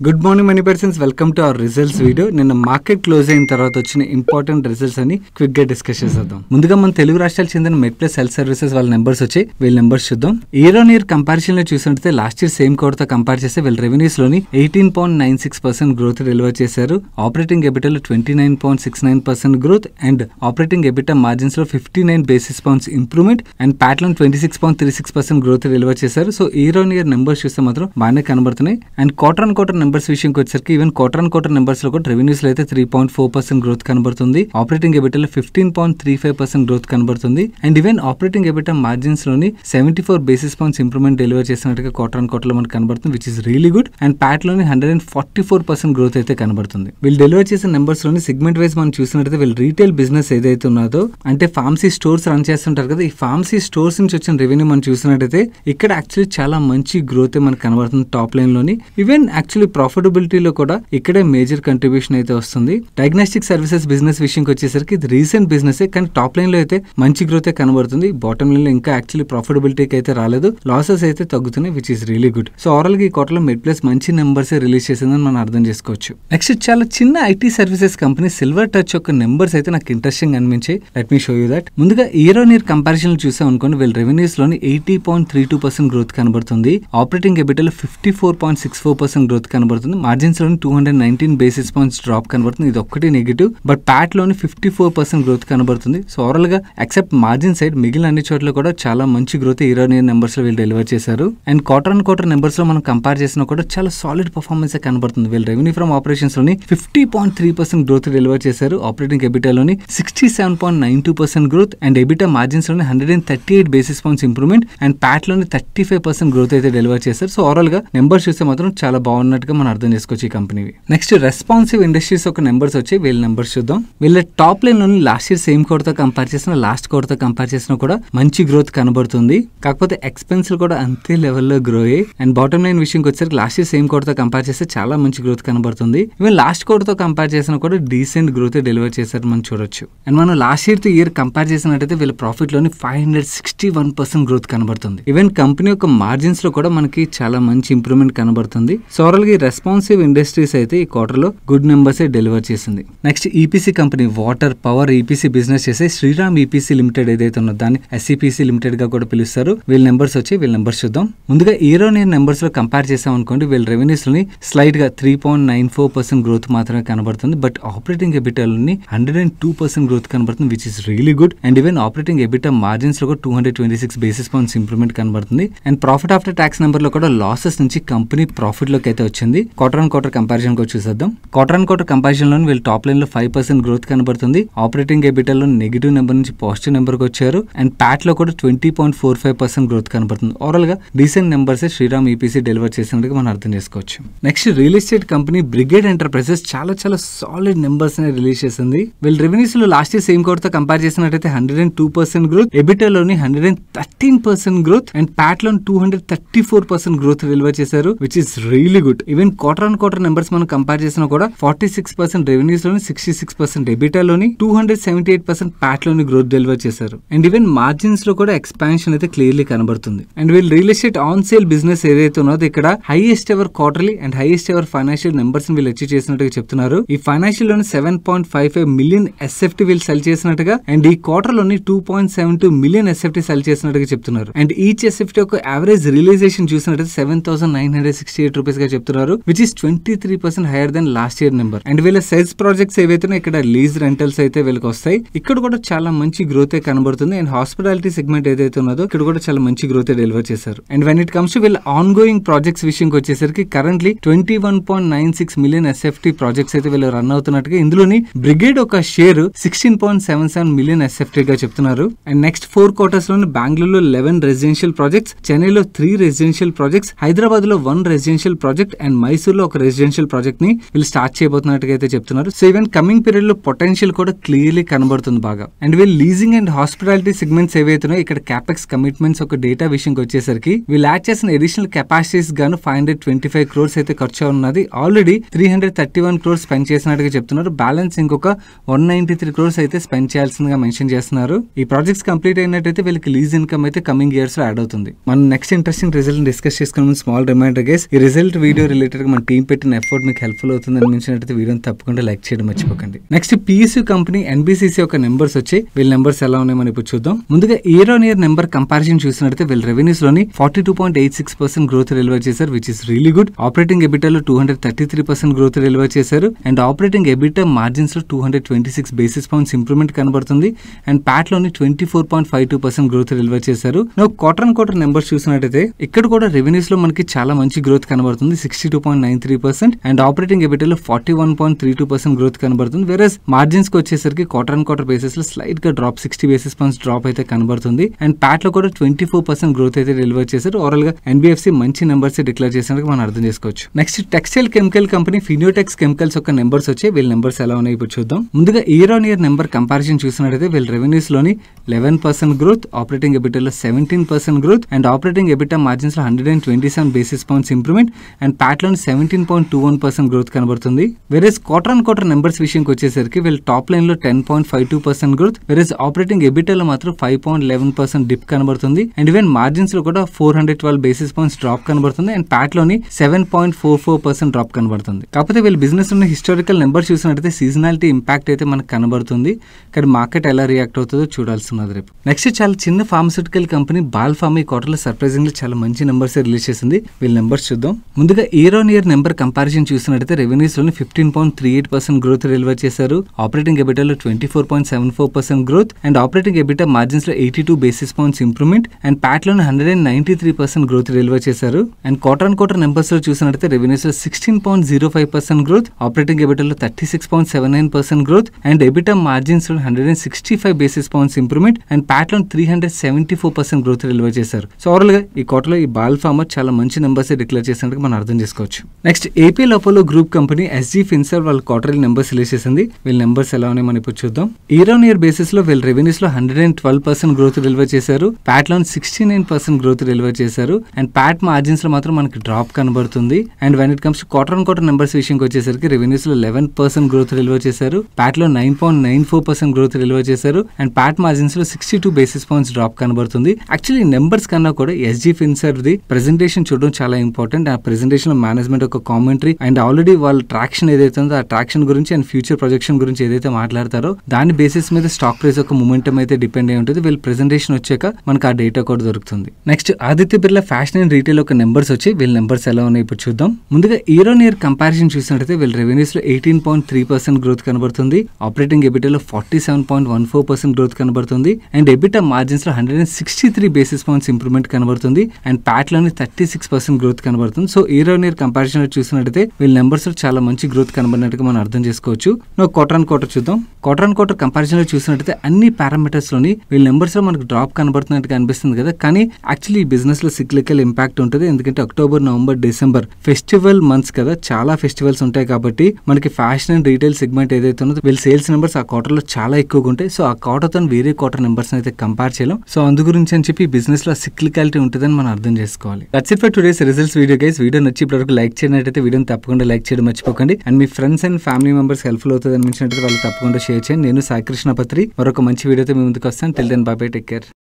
Good morning money persons, welcome to our results video. నిన్న market close అయిన తర్వాత వచ్చిన ఇంపార్టెంట్ రిజల్ట్స్ అని క్విక్ గా డిస్కస్ చేద్దాం. ముందుగా మన తెలుగు రాష్ట్రాలకు చెందిన మెడ్ప్లస్ హెల్త్ సర్వీసెస్ వాళ్ళ నెంబర్స్ వచ్చాయి. వీళ్ళ నెంబర్స్ చూద్దాం. ఇయర్ ఆన్ ఇయర్ కంపారిజన్ లో చూసినట్లయితే లాస్ట్ ఇయర్ సేమ్ క్వార్టర్ తో కంపేర్ చేస్తే వీళ్ళ రెవెన్యూస్ లోని 18.96% గ్రోత్ డెలివర్ చేశారు. ఆపరేటింగ్ ఎబిటా లో 29.69% growth and operating EBITDA margins లో 59 basis points improvement and PAT లో 26.36% గ్రోత్ డెలివర్ చేశారు. So year on year numbers చూస్తే మాత్రం బాగానే కనబడుతున్నాయి. And quarter on quarter numbers విషయంకి వచ్చేసరికి even quarter on quarter numbers లో కూడా రెవెన్యూస్ లో అయితే 3.4% గ్రోత్ కనబడుతుంది. ఆపరేటింగ్ ఎబిటాలో 15.35% గ్రోత్ కనబడుతుంది. And even operating EBITDA margins లోని 74 బేసిస్ పాయింట్స్ ఇంప్రూవ్మెంట్ డెలివర్ చేసినట్టుగా క్వార్టర్ ఆన్ క్వార్టర్ లో మనకు కనబడుతుంది, which is really good. And PAT లోని 144% గ్రోత్ అయితే కనబడుతుంది. వీళ్ళు డెలివర్ చేసిన నెంబర్స్ లోని సెగ్మెంట్ వైజ్ మనం చూసినట్టయితే వీళ్ళు రీటైల్ బిజినెస్ ఏదైతే ఉన్నదో అంటే ఫార్మసీ స్టోర్స్ రన్ చేస్తుంటారు కదా, ఈ ఫార్మసీ స్టోర్స్ నుంచి వచ్చిన రెవెన్యూ మనం చూసినట్టయితే ఇక్కడ యాక్చువల్లీ చాలా మంచి గ్రోత్ మనకు కనబడుతుంది టాప్ లైన్ లోని. ఈవెన్ యాక్చువల్లీ ప్రాఫిటబిలిటీలో కూడా ఇక్కడే మేజర్ కంట్రిబ్యూషన్ అయితే వస్తుంది. డయాగ్నోస్టిక్ సర్వీసెస్ బిజినెస్ విషయంకి వచ్చేసరికి ఇది రీసెంట్ బిజినెస్, కానీ టాప్ లైన్ లో అయితే మంచి గ్రోత్ కనబడుతుంది. బాటమ్ లైన్ లో ఇంకా యాక్చువల్లీ ప్రాఫిటబిలిటీకి అయితే రాలేదు, లాసెస్ అయితే తగ్గుతున్నాయి, which is really good. So overall గా ఈ క్వార్టర్ లో మెడ్ప్లస్ మంచి నెంబర్స్ రిలీజ్ చేసిందని మనం అర్థం చేసుకోవచ్చు. నెక్స్ట్ చాలా చిన్న IT services company silver touch యొక్క నెంబర్స్ అయితే నాకు ఇంట్రెస్టింగ్ అనిపించాయి. Let me show you that. ముందుగా ఇయర్ ఆన్ ఇయర్ కంపారిజన్ చూసాం అనుకోండి, వీళ్ళ రెవెన్యూస్ లోని 80.32% గ్రోత్ కనబడుతుంది. ఆపరేటింగ్ ఎబిటాలో 54.64% గ్రోత్ కనబడుతుంది. మార్జిన్స్ లోని 219 బేసిస్ పాయింట్స్ డ్రాప్ కనబడుతుంది, ఇది ఒక్కటి నెగిటివ్. బట్ ప్యాట్ లోని 54% గ్రోత్ కనబడుతుంది. సో ఓవరాల్ గా ఎక్సెప్ట్ మార్జిన్ సైడ్ మిగిలిన అన్ని చోట్ల కూడా చాలా మంచి growth year on year numbers లో వీళ్ళు డెలివర్ చేశారు. And quarter on quarter numbers లో మనం కంపేర్ చేసినా కూడా చాలా సాలిడ్ పర్ఫార్మెన్స్ కనబడుతుంది. వీళ్ళు రెవెన్యూ ఫ్రమ్ ఆపరేషన్స్ లోని 50.3% గ్రోత్ డెలివర్ చేశారు. ఆపరేటింగ్ ఎబిటా లోని 67.92% గ్రోత్ అండ్ ఎబిటా మార్జిన్స్ లోని 138 basis points improvement and PAT లోని 35% గ్రోత్ అయితే డెలివర్ చేశారు. సో ఓవరాల్ గా నెంబర్స్ చూస్తే మాత్రం చాలా బాగున్నట్టుగా మనం అర్థం చేసుకోవచ్చు ఈ కంపెనీవి. నెక్స్ట్ రెస్పాన్సివ్ ఇండస్ట్రీస్ ఒక నెంబర్స్ వచ్చి వీళ్ళ నెంబర్స్ చూద్దాం. వీళ్ళ టాప్ లైన్ లోని లాస్ట్ ఇయర్ సేమ్ క్వార్టర్ తో కంపేర్ చేసిన లాస్ట్ క్వార్టర్ తో కంపేర్ చేసినా కూడా మంచి గ్రోత్ కనబడుతుంది. కాకపోతే ఎక్స్పెన్సివ్ కూడా అంతే లెవెల్లో గ్రో అయ్యి అండ్ బాటమ్ లైన్ విషయంకి వచ్చేసరికి లాస్ట్ ఇయర్ సేమ్ క్వార్టర్ తో కంపేర్ చేస్తే చాలా మంచి గ్రోత్ కనబడుతుంది. ఈవెన్ లాస్ట్ క్వార్టర్ తో కంపేర్ చేసినా కూడా డీసెంట్ గ్రోత్ డెలివర్ చేశారు మనం చూడొచ్చు. అండ్ మనం లాస్ట్ ఇయర్ తో ఇయర్ కంపేర్ చేసినట్టయితే వీళ్ళ ప్రాఫిట్ లోని 561% గ్రోత్ కనబడుతుంది. ఈవెన్ కంపెనీ యొక్క మార్జిన్స్ లో కూడా మనకి చాలా మంచి ఇంప్రూవ్మెంట్ కనబడుతుంది. సో ఓవరాల్ గా రెస్పాన్సివ్ ఇండస్ట్రీస్ అయితే ఈ క్వార్టర్ లో గుడ్ నెంబర్స్ డెలివర్ చేసింది. Next EPC company water power EPC business చేసే శ్రీరామ్ ఈపీసీ లిమిటెడ్ ఏదైతే ఉన్నదో దాన్ని ఎస్ఈపీసీ లిమిటెడ్ గా కూడా పిలుస్తారు. వీళ్ళ నెంబర్స్ వచ్చి వీళ్ళ నెంబర్స్ చూద్దాం. ముందుగా ఇయర్ ఆన్ ఇయర్ నెంబర్స్ లో కంపేర్ చేసాం అనుకోండి, వీళ్ళ రెవెన్యూస్ లోని స్లైట్ గా 3.94% గ్రోత్ మాత్రమే కనబడుతుంది. బట్ ఆపరేటింగ్ ఎబిటా లోని 102% గ్రోత్ కనబడుతుంది, which is really good. And even operating EBITDA margins లో కూడా 226 బేసిస్ పాయింట్స్ ఇంప్రూవ్మెంట్ కనబడుతుంది. And profit after tax number లో కూడా లాసెస్ నుంచి కంపెనీ ప్రాఫిట్ లోకి అయితే వచ్చింది. క్వార్టర్ ఆన్ క్వార్టర్ కంపారిజన్ కి చూసేద్దాం. క్వార్టర్ ఆన్ క్వార్టర్ కంపారిజన్ లో వీళ్ళు టాప్ లైన్ లో 5% గ్రోత్ కనబడుతుంది. ఆపరేటింగ్ ఎబిటా లో నెగిటివ్ నెంబర్ నుంచి పాజిటివ్ నెంబర్ కి వచ్చారు. అండ్ ప్యాట్ లో కూడా 20.45% గ్రోత్ కనబడుతుంది. ఓవరాల్ గా decent numbers Shriram EPC deliver చేసినట్టుగా మనం అర్థం చేసుకోవచ్చు. Next real estate company Brigade Enterprises చాలా సాలిడ్ నెంబర్స్ రిలీజ్ చేసింది. వీళ్ళ రెవెన్యూస్ లో లాస్ట్ ఇయర్ సేమ్ క్వార్టర్ తో కంపేర్ చేసినట్టయితే 102% గ్రోత్, ఎబిటా లోని 113% గ్రోత్ అండ్ ప్యాట్ లో 234% గ్రోత్ డెలివర్ చేశారు, which is really good. Even quarter on quarter numbers మనం కంపేర్ చేసినా కూడా 46% రెవెన్యూస్ లోని 66% ఎబిటా లోని 278% ప్యాట్ లోని గ్రోత్ డెలివర్ చేశారు. అండ్ ఈవెన్ మార్జిన్స్ లో కూడా ఎక్స్పాన్షన్ అయితే క్లియర్లీ కనబడుతుంది. అండ్ వీళ్ళు real estate on sale business ఏదైతే ఉన్నదో ఇక్కడ highest ever quarterly and highest ever financial numbers వీళ్ళు అచీవ్ చేసినట్టుగా చెప్తున్నారు. ఈ ఫైనాన్షియల్ లోని 7.55 మిలియన్ ఎస్ఎఫ్టీ వీళ్ళు సెల్ చేసినట్టుగా అండ్ ఈ క్వార్టర్ లోని 2.72 మిలియన్ ఎస్ఎఫ్టీ సెల్ చేసినట్టుగా చెప్తున్నారు. అండ్ ఈచ్ ఎస్ఎఫ్టీ యొక్క యావరేజ్ రియలైజేషన్ చూసినట్టయితే 7,968 రూపీస్ గా చెప్తున్నారు, which is 23% higher than last year number. And వీళ్ళ సేల్స్ ప్రాజెక్ట్స్ ఏవైతే ఇక్కడ లీజ్ రెంటల్స్ అయితే వీళ్ళకి వస్తాయి. ఇక్కడ కూడా చాలా మంచి గ్రోత్ కనబడుతుంది. అండ్ హాస్పిటాలిటీ సెగ్మెంట్ ఏదైతే ఉన్నదో ఇక్కడ కూడా చాలా మంచి గ్రోత్ డెలివర్ చేశారు. And when it comes to వీళ్ళ ఆన్ గోయింగ్ ప్రాజెక్ట్స్ విషయంకి వచ్చేసరికి కరెంట్లీ 21.96 మిలియన్ ఎస్ఎఫ్టీ ప్రాజెక్ట్స్ అయితే వీళ్ళు రన్ అవుతున్నట్టుగా ఇందులోని బ్రిగేడ్ ఒక షేర్ 16.77 మిలియన్ ఎస్ఎఫ్టీ గా చెప్తున్నారు. అండ్ నెక్స్ట్ 4 క్వార్టర్స్ లోని బెంగళూరులో 11 రెసిడెన్షియల్ ప్రాజెక్ట్స్, చెన్నైలో 3 రెసిడెన్షియల్ ప్రాజెక్ట్స్, హైదరాబాద్ లో 1 రెసిడెన్షియల్ ప్రాజెక్ట్ అండ్ మైసూర్ లో ఒక రెసిడెన్షియల్ ప్రాజెక్ట్ ని వీళ్ళు స్టార్ట్ చేయబోతున్నట్టుగా అయితే చెప్తున్నారు. సో ఈవెన్ కమింగ్ పీరియడ్ లో పొటెన్షియల్ కూడా క్లియర్లీ కనబడుతుంది బాగా. అండ్ వీళ్ళు లీజింగ్ అండ్ హాస్పిటాలిటీ సెగ్మెంట్స్ ఏవైతున్నాయో ఇక్కడ క్యాపెక్స్ కమిట్మెంట్స్ ఒక డేటా విషయంకి వచ్చేసరికి వీళ్ళు యాడ్ చేసిన అడిషనల్ కెపాసిటీస్ గాను 525 crores అయితే ఖర్చు ఉన్నది. ఆల్రెడీ 331 crores స్పెండ్ చేసినట్టుగా చెప్తున్నారు. బ్యాలెన్స్ ఇంకొక 193 crores అయితే స్పెండ్ చేయాల్సిందిగా మెన్షన్ చేస్తున్నారు. ఈ ప్రాజెక్ట్స్ కంప్లీట్ అయినట్టయితే వీళ్ళకి లీజ్ ఇన్కమ్ అయితే కమింగ్ ఇయర్స్ లో యాడ్ అవుతుంది. మనం నెక్స్ట్ ఇంట్రెస్టింగ్ రిజల్ట్ డిస్కస్ చేసుకున్న స్మాల్ రిమైండర్ గైస్, ఈ రిజల్ట్ వీడియో రిలేటెడ్ రిలేటెడ్ మన టీం పెట్టిన ఎఫర్ట్ మీకు హెల్ప్ఫుల్ అవుతుంది అనిపించినట్టు వీడియోని తప్పకుండా లైక్ చేయడం మర్చిపోకండి. నెక్స్ట్ PSU కంపెనీ NBCC యొక్క నెంబర్స్ వచ్చాయి. వీళ్ళ నెంబర్స్ ఎలా ఉన్నాయి మనం ఇప్పుడు చూద్దాం. ముందుగా year on year number comparison చూసినట్టు వీళ్ళ రెవెన్యూస్ లోని 42.86% గ్రోత్ డెలివర్ చేశారు, which is really good. Operating ఎబిటాలో 233% growth deliver చేశారు అండ్ ఆపరేటింగ్ ఎబిటా మార్జిన్స్ లో 226 బేసిస్ పాయింట్స్ ఇంప్రూవ్మెంట్ కనబడుతుంది అండ్ ప్యాట్ లోని 24.52% గ్రోత్ డెలివర్ చేశారు. క్వార్టర్ అండ్ క్వార్టర్ నెంబర్స్ చూసినట్టయితే ఇక్కడ కూడా రెవెన్యూస్ లో మనకి చాలా మంచి గ్రోత్ కనబడుతుంది, 62.93% అండ్ ఆపరేటింగ్ ఎబిటాలో 41.32% గ్రోత్ కనబడుతుంది. వేరేస్ మార్జిన్స్ కి వచ్చేసరికి క్వార్టర్ అండ్ క్వార్టర్ బేసిస్ లో స్లైట్ గా డ్రాప్ 60 బేసిస్ పాయింట్స్ డ్రాప్ అయితే కనబడుతుంది అండ్ ప్యాట్ లో కూడా 24% గ్రోత్ అయితే డెలివర్ చేశారు. ఓవరాల్ గా NBFC మంచి నెంబర్స్ డిక్లేర్ చేసినట్టు మనం అర్థం చేసుకోవచ్చు. Next textile chemical company Fineotex chemicals యొక్క నెంబర్స్ వచ్చాయి. వీళ్ళ నెంబర్స్ ఎలా ఉన్నాయి ఇప్పుడు చూద్దాం. ముందుగా year on year number comparison చూసినట్టయితే వీళ్ళ రెవెన్యూస్ లోని 11% గ్రోత్, ఆపరేటింగ్ ఎబిటాలో 17% growth and operating EBITDA margins లో 127 basis points improvement and PAT లోని 17.21% గ్రోత్ కనబడుతుంది. Whereas quarter and quarter numbers విషయంకి వచ్చేసరికి వీళ్ళ టాప్ లైన్ లో 10.52% గ్రోత్, వేరేస్ ఆపరేటింగ్ ఎబిటాలో మాత్రం 5.11% డిప్ కనబడుతుంది అండ్ ఈవెన్ మార్జిన్స్ లో కూడా 412 బేసిస్ పాయింట్స్ డ్రాప్ కనబడుతుంది అండ్ ప్యాట్ లోని 7.44% డ్రాప్ కనబడుతుంది. కాకపోతే వీళ్ళ బిజినెస్ ఉన్న హిస్టారికల్ నెంబర్ చూసినట్టయితే సీజనాలిటీ ఇంపాక్ట్ అయితే మనకు కనబడుతుంది, కానీ మార్కెట్ ఎలా రియాక్ట్ అవుతుందో చూడాల్సినది రేపు. నెక్స్ట్ చాలా చిన్న ఫార్మస్యూటికల్ కంపెనీ బాల్ ఫార్మా ఈ క్వార్టర్ లో సర్ప్రైజింగ్లీ చాలా మంచి నెంబర్స్ రిలీజ్ చేసింది. వీళ్ళ నెంబర్స్ చూద్దాం. ముందుగా year on year number comparison చూసినట్టయితే రెవెన్యూస్ లోని 15.38% గ్రోత్ డెలివర్ చేశారు, ఆపరేటింగ్ ఎబిటాలో 24.74% growth and operating EBITDA margins లో 82 basis points improvement and PAT లోని 193% గ్రోత్ డెలివర్ చేశారు and quarter and quarter numbers లో చూసినట్టయితే రెవెన్యూస్ లో 16.05% గ్రోత్, ఆపరేటింగ్ ఎబిటాలో 36.79% గ్రోత్ అండ్ ఎబిటా మార్జిన్స్ లో 165 basis points improvement and PAT లో 374% గ్రోత్ డెలివర్ చేశారు. సో ఓవరాల్ గా ఈ క్వార్టర్ లో ఈ బాల్ ఫార్మా చాలా మంచి నెంబర్స్ డిక్లేర్ చేసినట్టు మనం అర్థం చేసుకోవచ్చు. Next APL Apollo group company SG ఫిన్సర్ వాళ్ళ క్వార్టర్లీ నెంబర్స్ రిలీజ్ చేసింది. వీళ్ళ నెంబర్స్ ఎలా ఉన్నాయి మనం ఇప్పుడు చూద్దాం. ఇయర్ ఆన్ ఇయర్ బేసిస్ లో వీళ్ళ రెవెన్యూస్ లో 112% గ్రోత్ డెలివర్ చేశారు, ప్యాట్ లో 69% గ్రోత్ డెలివర్ చేశారు అండ్ ప్యాట్ మార్జిన్స్ లో మాత్రం మనకి డ్రాప్ కనబడుతుంది and when it comes quarter and quarter numbers విషయంకి వచ్చేసరికి రెవెన్యూస్ లో 11% గ్రోత్ డెలివర్ చేశారు, ప్యాట్ లో 9.94% గ్రోత్ డెలివర్ చేశారు అండ్ ప్యాట్ మార్జిన్స్ లో 62 బేసిస్ పాయింట్స్ డ్రాప్ కనబడుతుంది. యాక్చువల్లీ నెంబర్స్ కన్నా కూడా SG ఫిన్సర్ ది ప్రెజెంటేషన్ చూడడం చాలా ఇంపార్టెంట్. ఆ ప్రెజెంటేషన్ లో మేనేజ్మెంట్ ఒక కామెంటరీ అండ్ ఆల్రెడీ వాళ్ళ ట్రాక్షన్ ఏదైతే ఉందో ఆ ట్రాక్షన్ గురించి అండ్ ఫ్యూచర్ ప్రొజెక్షన్ గురించి ఏదైతే మాట్లాడతారో దాని బేసిస్ మీద స్టాక్ ప్రైస్ యొక్క మూమెంటం అయితే డిపెండ్ అయి ఉంటుంది. వీళ్ళ ప్రెజెంటేషన్ వచ్చాక మనకు ఆ డేటా కూడా దొరుకుతుంది. Next Aditya Birla fashion and retail ఒక నెంబర్స్ వచ్చి వీళ్ళ నెంబర్స్ ఎలా ఉన్నాయి ఇప్పుడు చూద్దాం. ముందుగా ఇయర్ ఆన్ ఇయర్ కంపారిజన్ చూసినట్టయితే వీళ్ళ రెవెన్యూస్ లో 18.3% గ్రోత్ కనబడుతుంది, ఆపరేటింగ్ ఎబిటాలో 47.14% గ్రోత్ కనబడుతుంది అండ్ ఎబిటా మార్జిన్స్ లో 163 బేసిస్ పాయింట్స్ ఇంప్రూవ్మెంట్ కనబడుతుంది అండ్ ప్యాట్ లోని 36% గ్రోత్ కనబడుతుంది. So year on year comparison చూసినట్టయితే వీళ్ళ నెంబర్స్ లో చాలా మంచి గ్రోత్ కనబడినట్టుగా మనం అర్థం చేసుకోవచ్చు. క్వార్టర్ అండ్ క్వార్టర్ చూద్దాం. క్వార్టర్ అండ్ క్వార్టర్ కంపారిజన్ లో చూసినట్టయితే అన్ని పారామీటర్స్ లోని వీళ్ళ నెంబర్స్ లో మనకు డ్రాప్ కనబడుతున్నట్టుగా అనిపిస్తుంది కదా, కానీ యాక్చువల్లీ ఈ బిజినెస్ లో సిక్లికల్ ఇంపాక్ట్ ఉంటుంది. ఎందుకంటే October, November, December festival months కదా, చాలా ఫెస్టివల్స్ ఉంటాయి కాబట్టి మనకి ఫ్యాషన్ అండ్ రీటైల్ సెగ్మెంట్ ఏదైతే ఉందో వీళ్ళ సేల్స్ నెంబర్స్ ఆ క్వార్టర్ లో చాలా ఎక్కువగా ఉంటాయి. సో ఆ క్వార్టర్ తో వేరే క్వార్టర్ నెంబర్స్ అయితే కంపేర్ చేయలేం. సో అందు గురించి అని చెప్పి బిజినెస్ లో సిక్లికాలిటీ ఉంటుందని మనం అర్థం చేసుకోవాలి. That's it for today's results video guys. Video నచ్చి ఇప్పటివరకు లైక్ చేయనట్టయితే వీడియోని తప్పకుండా లైక్ చేయడం మర్చిపోకండి and me friends and family members helpful అవుతుంది అనిపించినట్టు వాళ్ళు తప్పకుండా షేర్ చేయండి. నేను సాయి కృష్ణ పత్రి మరొక మంచి వీడియోతో మీ ముందుకు వస్తాను. Till then bye bye, take care.